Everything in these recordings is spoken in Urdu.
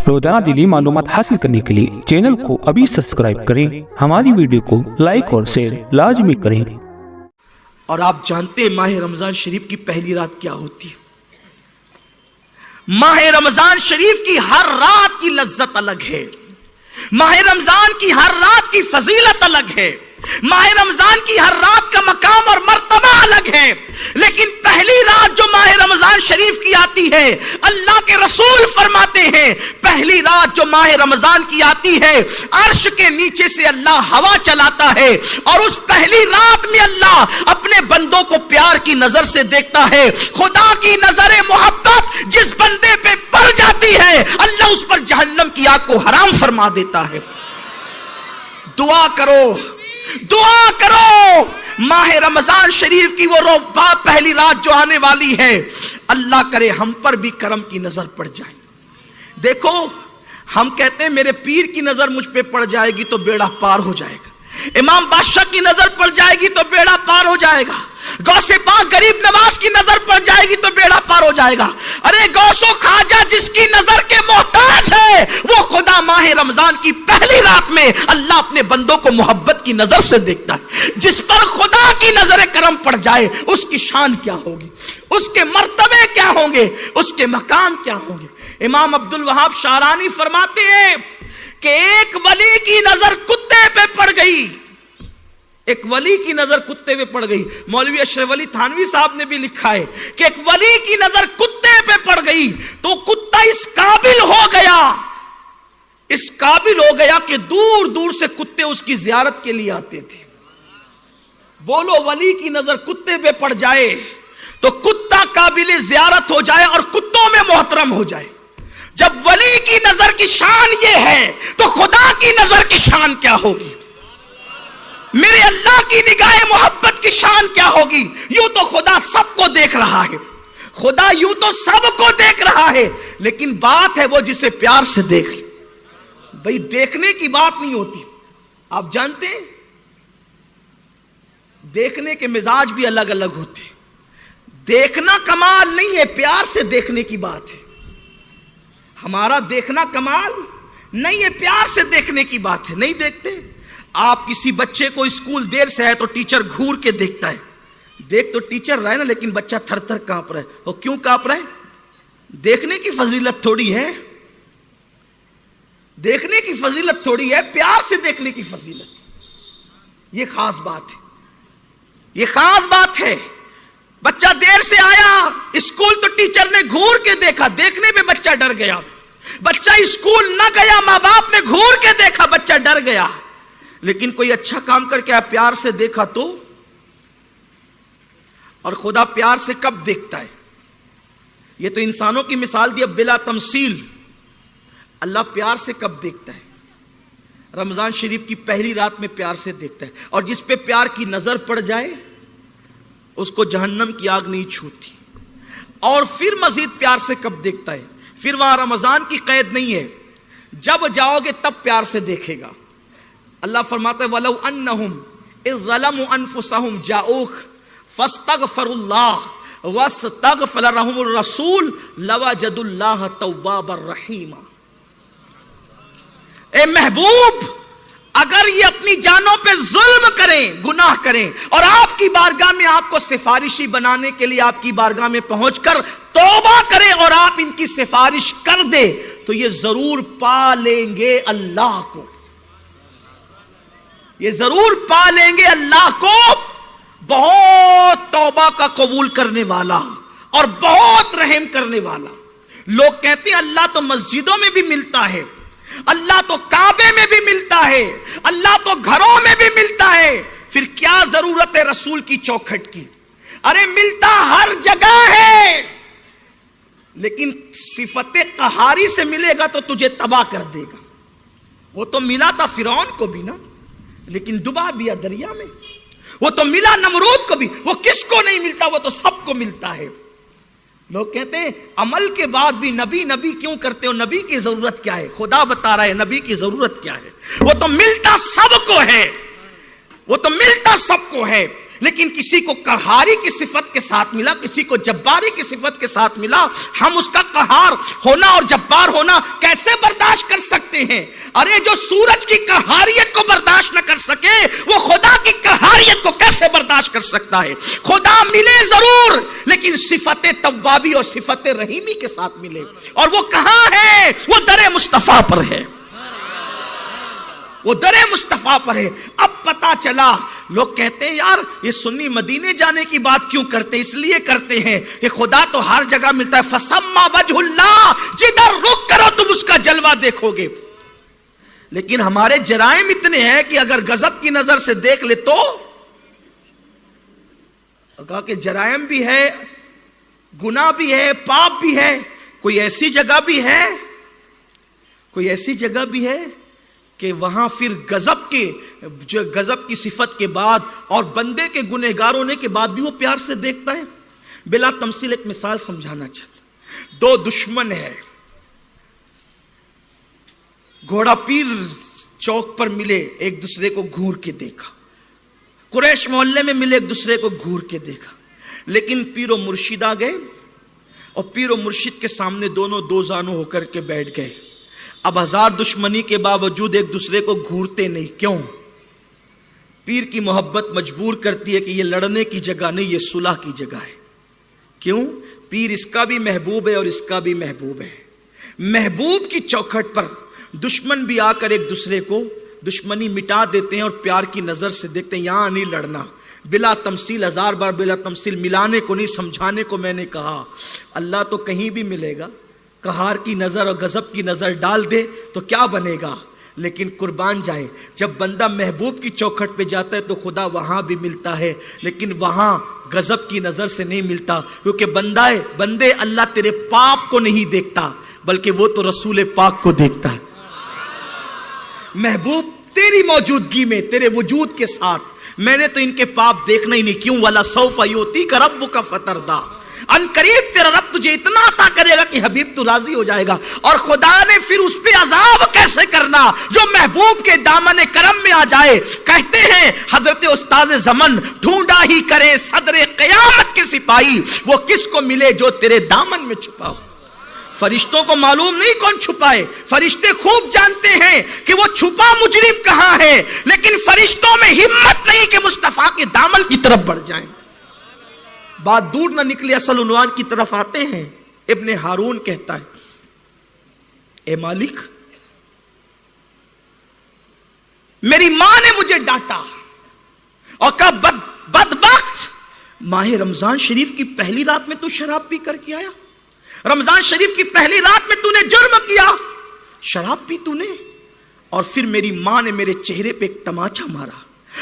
روزانہ دینی معلومات حاصل کرنے کے لیے چینل کو ابھی سبسکرائب کریں، ہماری ویڈیو کو لائک اور شیئر لازمی کریں۔ اور آپ جانتے ہیں ماہ رمضان شریف کی پہلی رات کیا ہوتی ہے؟ ماہ رمضان شریف کی ہر رات کی لذت الگ ہے، ماہ رمضان کی ہر رات کی فضیلت الگ ہے، ماہ رمضان کی ہر رات کا مقام اور مرتبہ الگ ہے، لیکن پہلی رات جو ماہ رمضان شریف کی آتی ہے، اللہ کے رسول فرماتے ہیں پہلی رات جو ماہ رمضان کی آتی ہے عرش کے نیچے سے اللہ ہوا چلاتا ہے اور اس پہلی رات میں اللہ اپنے بندوں کو پیار کی نظر سے دیکھتا ہے۔ خدا کی نظر محبت جس بندے پہ پڑ جاتی ہے اللہ اس پر جہنم کی آگ کو حرام فرما دیتا ہے۔ دعا کرو، دعا کرو ماہ رمضان شریف کی وہ پہلی رات جو آنے والی ہے اللہ کرے ہم پر بھی کرم کی نظر پڑ جائے۔ دیکھو ہم کہتے ہیں میرے پیر کی نظر مجھ پہ پڑ جائے گی تو بیڑا پار ہو جائے گا، امام بادشاہ کی نظر پڑ جائے گی تو بیڑا پار ہو جائے گا، غوث پاک غریب نواز کی نظر پڑ جائے گی تو بیڑا پار ہو جائے گا۔ ارے غوث و خواجہ جس کی نظر کے محتاج ہے وہ خدا ماہ رمضان کی پہلی رات میں اللہ اپنے بندوں کو محبت کی نظر سے دیکھتا ہے۔ جس پر خدا کی نظر کرم پڑ جائے اس کی شان کیا ہوگی، اس کے مرتبے کیا ہوں گے، اس کے مقام کیا ہوں گے۔ امام عبد الوہاب شارانی فرماتے ہیں کہ ایک ولی کی نظر کتے پہ پڑ گئی، ایک ولی کی نظر کتے پہ پڑ گئی۔ مولوی اشرف علی تھانوی صاحب نے بھی لکھا ہے کہ ایک ولی کی نظر کتے پہ پڑ گئی تو کتا اس قابل ہو گیا، اس قابل ہو گیا کہ دور دور سے کتے اس کی زیارت کے لیے آتے تھے۔ بولو ولی کی نظر کتے پہ پڑ جائے تو کتا قابل زیارت ہو جائے اور کتوں میں محترم ہو جائے۔ جب ولی کی نظر کی شان یہ ہے تو خدا کی نظر کی شان کیا ہوگی، میرے اللہ کی نگاہ محبت کی شان کیا ہوگی۔ یوں تو خدا سب کو دیکھ رہا ہے، خدا یوں تو سب کو دیکھ رہا ہے، لیکن بات ہے وہ جسے پیار سے دیکھ لے۔ بھئی دیکھنے کی بات نہیں ہوتی، آپ جانتے ہیں دیکھنے کے مزاج بھی الگ الگ ہوتے ہیں۔ دیکھنا کمال نہیں ہے، پیار سے دیکھنے کی بات ہے۔ ہمارا دیکھنا کمال نہیں ہے، پیار سے دیکھنے کی بات ہے۔ نہیں دیکھتے آپ کسی بچے کو اسکول دیر سے ہے تو ٹیچر گھور کے دیکھتا ہے، دیکھ تو ٹیچر رہا ہے نا لیکن بچہ تھر تھر کانپ رہا ہے۔ وہ کیوں کانپ رہا ہے؟ دیکھنے کی فضیلت تھوڑی ہے، دیکھنے کی فضیلت تھوڑی ہے، پیار سے دیکھنے کی فضیلت۔ یہ خاص بات ہے، یہ خاص بات ہے۔ بچہ دیر سے آیا اسکول تو ٹیچر نے گھور کے دیکھا، دیکھنے پہ بچہ ڈر گیا۔ بچہ اسکول نہ گیا، ماں باپ نے گھور کے دیکھا، بچہ ڈر گیا۔ لیکن کوئی اچھا کام کر کے پیار سے دیکھا تو، اور خدا پیار سے کب دیکھتا ہے؟ یہ تو انسانوں کی مثال دی اب بلا تمثیل، اللہ پیار سے کب دیکھتا ہے؟ رمضان شریف کی پہلی رات میں پیار سے دیکھتا ہے، اور جس پہ پیار کی نظر پڑ جائے اس کو جہنم کی آگ نہیں چھوتی۔ اور پھر مزید پیار سے کب دیکھتا ہے؟ پھر وہاں رمضان کی قید نہیں ہے، جب جاؤ گے تب پیار سے دیکھے گا۔ اللہ فرماتا ہے وَلَوْ أَنَّهُمْ إِذْ ظَلَمُوا أَنفُسَهُمْ جَاءُوكَ فَاسْتَغْفَرُوا اللَّهَ وَاسْتَغْفَرَ لَهُمُ الرَّسُولُ لَوَجَدُوا اللَّهَ تَوَّابًا رَحِيمًا۔ اے محبوب اگر یہ اپنی جانوں پہ ظلم کریں، گناہ کریں، اور آپ کی بارگاہ میں آپ کو سفارشی بنانے کے لیے آپ کی بارگاہ میں پہنچ کر توبہ کریں اور آپ ان کی سفارش کر دے تو یہ ضرور پا لیں گے اللہ کو، یہ ضرور پا لیں گے اللہ کو، بہت توبہ کا قبول کرنے والا اور بہت رحم کرنے والا۔ لوگ کہتے ہیں اللہ تو مسجدوں میں بھی ملتا ہے، اللہ تو کعبے میں بھی ملتا ہے، اللہ تو گھروں میں بھی ملتا ہے، پھر کیا ضرورت ہے رسول کی چوکھٹ کی؟ ارے ملتا ہر جگہ ہے، لیکن صفت قہاری سے ملے گا تو تجھے تباہ کر دے گا۔ وہ تو ملا تھا فرعون کو بھی نا، لیکن ڈبا دیا دریا میں۔ وہ تو ملا نمرود کو بھی، وہ کس کو نہیں ملتا؟ وہ تو سب کو ملتا ہے۔ لوگ کہتے ہیں عمل کے بعد بھی نبی نبی کیوں کرتے ہو؟ نبی کی ضرورت کیا ہے؟ خدا بتا رہا ہے نبی کی ضرورت کیا ہے۔ وہ تو ملتا سب کو ہے، وہ تو ملتا سب کو ہے۔ لیکن کسی کو قہاری کی صفت کے ساتھ ملا, کسی کو جباری کی صفت کے ساتھ ملا. ہم اس کا قہار ہونا اور جبار ہونا کیسے برداشت کر سکتے ہیں؟ ارے جو سورج کی قہاریت کو برداشت نہ کر سکے وہ خدا کی قہاریت کو کیسے برداشت کر سکتا ہے؟ خدا ملے ضرور لیکن صفت توابی اور صفت رحیمی کے ساتھ ملے. اور وہ کہاں ہے؟ وہ در مصطفیٰ پر ہے, وہ در مصطفیٰ پر ہے. اب پتا چلا, لوگ کہتے ہیں یار یہ سنی مدینے جانے کی بات کیوں کرتے؟ اس لیے کرتے ہیں کہ خدا تو ہر جگہ ملتا ہے. فسما وجہ اللہ, جدھر رخ کرو تم اس کا جلوہ دیکھو گے. لیکن ہمارے جرائم اتنے ہیں کہ اگر غضب کی نظر سے دیکھ لے تو کہا کہ جرائم بھی ہے, گناہ بھی ہے, پاپ بھی ہے. کوئی ایسی جگہ بھی ہے, کوئی ایسی جگہ بھی ہے کہ وہاں پھر غضب کی صفت کے بعد اور بندے کے گنہگار ہونے کے بعد بھی وہ پیار سے دیکھتا ہے. بلا تمثیل ایک مثال سمجھانا چاہتا. دو دشمن ہیں, گھوڑا پیر چوک پر ملے, ایک دوسرے کو گھور کے دیکھا. قریش محلے میں ملے, ایک دوسرے کو گھور کے دیکھا. لیکن پیر و مرشد آ گئے اور پیر و مرشد کے سامنے دونوں دو زانو ہو کر کے بیٹھ گئے. اب ہزار دشمنی کے باوجود ایک دوسرے کو گھورتے نہیں. کیوں؟ پیر کی محبت مجبور کرتی ہے کہ یہ لڑنے کی جگہ نہیں, یہ صلح کی جگہ ہے. کیوں؟ پیر اس کا بھی محبوب ہے اور اس کا بھی محبوب ہے. محبوب کی چوکھٹ پر دشمن بھی آ کر ایک دوسرے کو دشمنی مٹا دیتے ہیں اور پیار کی نظر سے دیکھتے ہیں. یہاں نہیں لڑنا. بلا تمثیل, ہزار بار بلا تمثیل, ملانے کو نہیں سمجھانے کو میں نے کہا. اللہ تو کہیں بھی ملے گا, قہار کی نظر اور غضب کی نظر ڈال دے تو کیا بنے گا؟ لیکن قربان جائے, جب بندہ محبوب کی چوکھٹ پہ جاتا ہے تو خدا وہاں بھی ملتا ہے, لیکن وہاں غضب کی نظر سے نہیں ملتا. کیونکہ بندے اللہ تیرے پاپ کو نہیں دیکھتا بلکہ وہ تو رسول پاک کو دیکھتا ہے. محبوب تیری موجودگی میں, تیرے وجود کے ساتھ, میں نے تو ان کے پاپ دیکھنا ہی نہیں. کیوں؟ وَلَا سَوْفَ يُؤْتِيكَ رَبُّكَ فَتَرْضَىٰ, ان قریب تیرا رب تجھے اتنا عطا کرے گا کہ حبیب تو راضی ہو جائے گا. اور خدا نے پھر اس پہ عذاب کیسے کرنا جو محبوب کے دامن کرم میں آ جائے. کہتے ہیں حضرت استاد زمن, ڈھونڈا ہی کرے صدر قیامت کے سپاہی, وہ کس کو ملے جو تیرے دامن میں چھپا ہو. فرشتوں کو معلوم نہیں کون چھپائے, فرشتے خوب جانتے ہیں کہ وہ چھپا مجرم کہاں ہے, لیکن فرشتوں میں ہمت نہیں کہ مصطفیٰ کے دامن کی طرف بڑھ جائیں. بات دور نہ نکلے, اصل عنوان کی طرف آتے ہیں. ابن ہارون کہتا ہے, اے مالک, میری ماں نے مجھے ڈانٹا اور کہا بدبخت, ماہ رمضان شریف کی پہلی رات میں تو شراب پی کر کے آیا, رمضان شریف کی پہلی رات میں تو نے جرم کیا, شراب پی تو نے, اور پھر میری ماں نے میرے چہرے پہ ایک تماچا مارا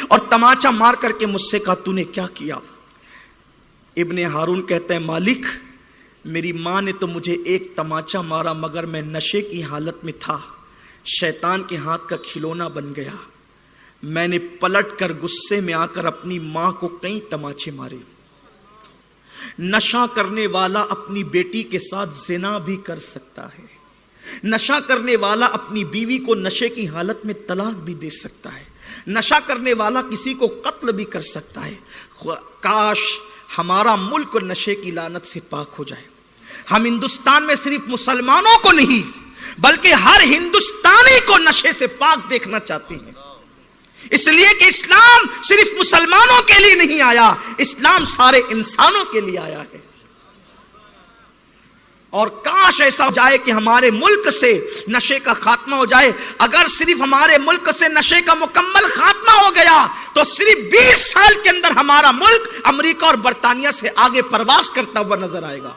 اور تماچا مار کر کے مجھ سے کہا تو نے کیا کیا؟ ابن ہارون کہتا ہے, مالک, میری ماں نے تو مجھے ایک تماچا مارا مگر میں نشے کی حالت میں تھا, شیطان کے ہاتھ کا کھلونا بن گیا. میں نے پلٹ کر غصے میں آ کر اپنی ماں کو کئی تماچے مارے. نشہ کرنے والا اپنی بیٹی کے ساتھ زنا بھی کر سکتا ہے, نشہ کرنے والا اپنی بیوی کو نشے کی حالت میں طلاق بھی دے سکتا ہے, نشہ کرنے والا کسی کو قتل بھی کر سکتا ہے. کاش ہمارا ملک نشے کی لعنت سے پاک ہو جائے. ہم ہندوستان میں صرف مسلمانوں کو نہیں بلکہ ہر ہندوستانی کو نشے سے پاک دیکھنا چاہتے ہیں. اس لیے کہ اسلام صرف مسلمانوں کے لیے نہیں آیا, اسلام سارے انسانوں کے لیے آیا ہے. اور کاش ایسا ہو جائے کہ ہمارے ملک سے نشے کا خاتمہ ہو جائے. اگر صرف ہمارے ملک سے نشے کا مکمل خاتمہ ہو گیا تو صرف 20 سال کے اندر ہمارا ملک امریکہ اور برطانیہ سے آگے پرواز کرتا ہوا نظر آئے گا.